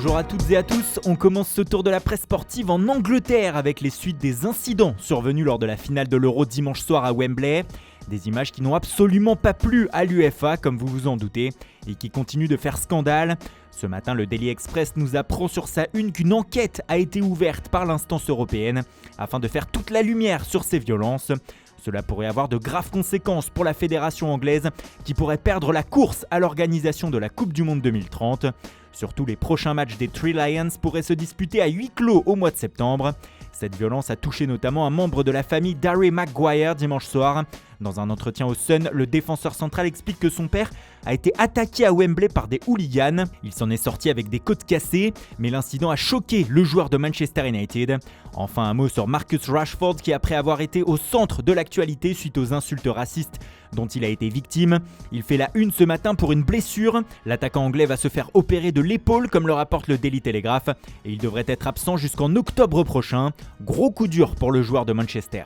Bonjour à toutes et à tous, on commence ce tour de la presse sportive en Angleterre avec les suites des incidents survenus lors de la finale de l'Euro dimanche soir à Wembley. Des images qui n'ont absolument pas plu à l'UEFA, comme vous vous en doutez, et qui continuent de faire scandale. Ce matin, le Daily Express nous apprend sur sa une qu'une enquête a été ouverte par l'instance européenne afin de faire toute la lumière sur ces violences. Cela pourrait avoir de graves conséquences pour la fédération anglaise qui pourrait perdre la course à l'organisation de la Coupe du Monde 2030. Surtout, les prochains matchs des Three Lions pourraient se disputer à huis clos au mois de septembre. Cette violence a touché notamment un membre de la famille d'Harry Maguire dimanche soir. Dans un entretien au Sun, le défenseur central explique que son père a été attaqué à Wembley par des hooligans. Il s'en est sorti avec des côtes cassées, mais l'incident a choqué le joueur de Manchester United. Enfin, un mot sur Marcus Rashford qui, après avoir été au centre de l'actualité suite aux insultes racistes dont il a été victime, il fait la une ce matin pour une blessure. L'attaquant anglais va se faire opérer de l'épaule comme le rapporte le Daily Telegraph et il devrait être absent jusqu'en octobre prochain. Gros coup dur pour le joueur de Manchester.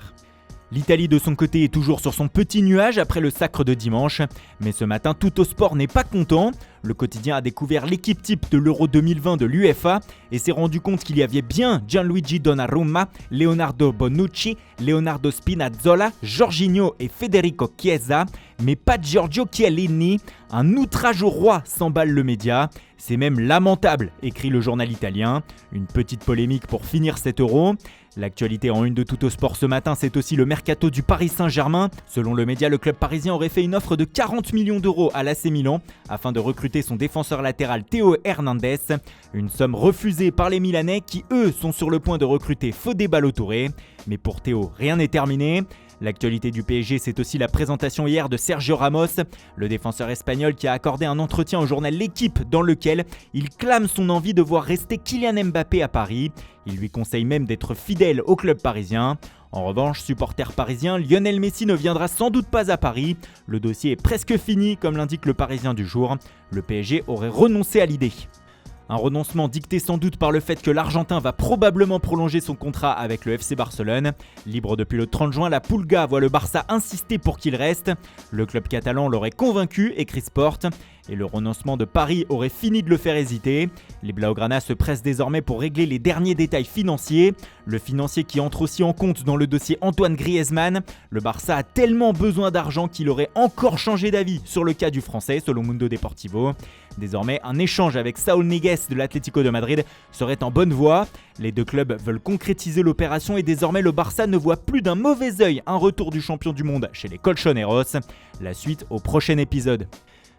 L'Italie de son côté est toujours sur son petit nuage après le sacre de dimanche, mais ce matin Tuttosport n'est pas content. Le quotidien a découvert l'équipe type de l'Euro 2020 de l'UEFA et s'est rendu compte qu'il y avait bien Gianluigi Donnarumma, Leonardo Bonucci, Leonardo Spinazzola, Jorginho et Federico Chiesa, mais pas Giorgio Chiellini. Un outrage au roi, s'emballe le média. C'est même lamentable, écrit le journal italien. Une petite polémique pour finir cet Euro. L'actualité en une de Tuttosport ce matin, c'est aussi le mercato du Paris Saint-Germain. Selon le média, le club parisien aurait fait une offre de 40 millions d'euros à l'AC Milan afin de recruter son défenseur latéral Théo Hernandez. Une somme refusée par les Milanais qui, eux, sont sur le point de recruter Fodé Ballo-Touré. Mais pour Théo, rien n'est terminé. L'actualité du PSG, c'est aussi la présentation hier de Sergio Ramos, le défenseur espagnol qui a accordé un entretien au journal L'Équipe dans lequel il clame son envie de voir rester Kylian Mbappé à Paris. Il lui conseille même d'être fidèle au club parisien. En revanche, supporter parisien, Lionel Messi ne viendra sans doute pas à Paris. Le dossier est presque fini, comme l'indique le Parisien du jour. Le PSG aurait renoncé à l'idée. Un renoncement dicté sans doute par le fait que l'Argentin va probablement prolonger son contrat avec le FC Barcelone. Libre depuis le 30 juin, la Pulga voit le Barça insister pour qu'il reste. Le club catalan l'aurait convaincu, écrit Sport. Et le renoncement de Paris aurait fini de le faire hésiter. Les Blaugrana se pressent désormais pour régler les derniers détails financiers. Le financier qui entre aussi en compte dans le dossier Antoine Griezmann. Le Barça a tellement besoin d'argent qu'il aurait encore changé d'avis sur le cas du Français, selon Mundo Deportivo. Désormais, un échange avec Saúl Ñíguez de l'Atlético de Madrid serait en bonne voie. Les deux clubs veulent concrétiser l'opération et désormais le Barça ne voit plus d'un mauvais œil un retour du champion du monde chez les Colchoneros. La suite au prochain épisode.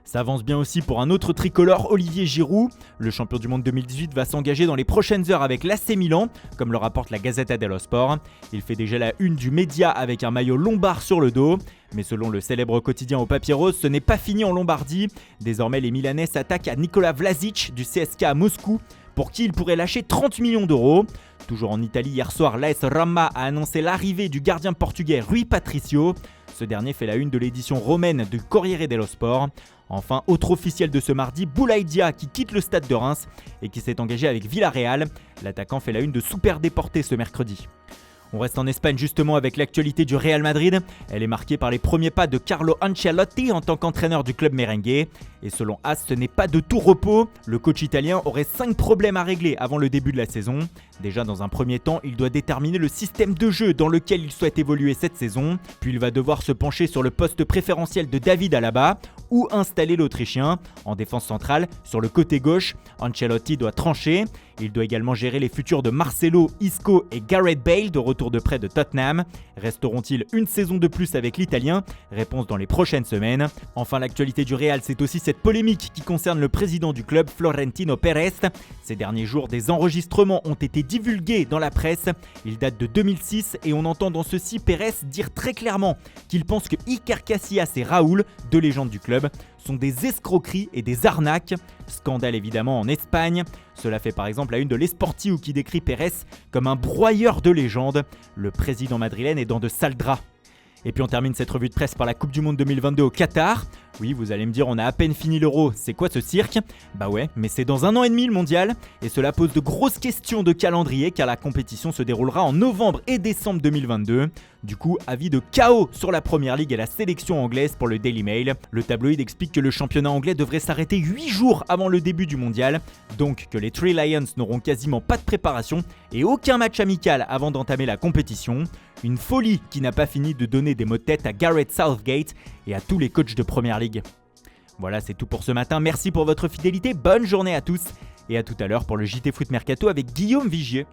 Ça avance bien aussi pour un autre tricolore, Olivier Giroud. Le champion du monde 2018 va s'engager dans les prochaines heures avec l'AC Milan, comme le rapporte la Gazzetta dello Sport. Il fait déjà la une du média avec un maillot lombard sur le dos. Mais selon le célèbre quotidien au papier rose, ce n'est pas fini en Lombardie. Désormais, les Milanais s'attaquent à Nikola Vlasic du CSK à Moscou, pour qui il pourrait lâcher 30 millions d'euros. Toujours en Italie, hier soir, l'AS Roma a annoncé l'arrivée du gardien portugais Rui Patricio. Ce dernier fait la une de l'édition romaine du Corriere dello Sport. Enfin, autre officiel de ce mardi, Boulaye Dia qui quitte le stade de Reims et qui s'est engagé avec Villarreal. L'attaquant fait la une de Super Déporté ce mercredi. On reste en Espagne justement avec l'actualité du Real Madrid. Elle est marquée par les premiers pas de Carlo Ancelotti en tant qu'entraîneur du club merengue. Et selon AS, ce n'est pas de tout repos. Le coach italien aurait 5 problèmes à régler avant le début de la saison. Déjà dans un premier temps, il doit déterminer le système de jeu dans lequel il souhaite évoluer cette saison. Puis il va devoir se pencher sur le poste préférentiel de David Alaba ou installer l'Autrichien. En défense centrale, sur le côté gauche, Ancelotti doit trancher. Il doit également gérer les futurs de Marcelo, Isco et Gareth Bale de retour de près de Tottenham. Resteront-ils une saison de plus avec l'Italien ? Réponse dans les prochaines semaines. Enfin, l'actualité du Real, c'est aussi cette polémique qui concerne le président du club, Florentino Pérez. Ces derniers jours, des enregistrements ont été divulgués dans la presse. Ils datent de 2006 et on entend dans ceux-ci Pérez dire très clairement qu'il pense que Iker Casillas et Raúl, deux légendes du club, sont des escroqueries et des arnaques. Scandale évidemment en Espagne. Cela fait par exemple la une de l'Esportiu qui décrit Pérez comme un broyeur de légendes. Le président madrilène est dans de sales draps. Et puis on termine cette revue de presse par la Coupe du Monde 2022 au Qatar. Oui, vous allez me dire, on a à peine fini l'Euro, c'est quoi ce cirque? Bah ouais, mais c'est dans 1 an et demi le mondial, et cela pose de grosses questions de calendrier car la compétition se déroulera en novembre et décembre 2022. Du coup, avis de chaos sur la Première Ligue et la sélection anglaise pour le Daily Mail. Le tabloïd explique que le championnat anglais devrait s'arrêter 8 jours avant le début du mondial, donc que les Three Lions n'auront quasiment pas de préparation et aucun match amical avant d'entamer la compétition. Une folie qui n'a pas fini de donner des mots de tête à Gareth Southgate et à tous les coachs de Première Ligue. Voilà, c'est tout pour ce matin. Merci pour votre fidélité, bonne journée à tous et à tout à l'heure pour le JT Foot Mercato avec Guillaume Vigier.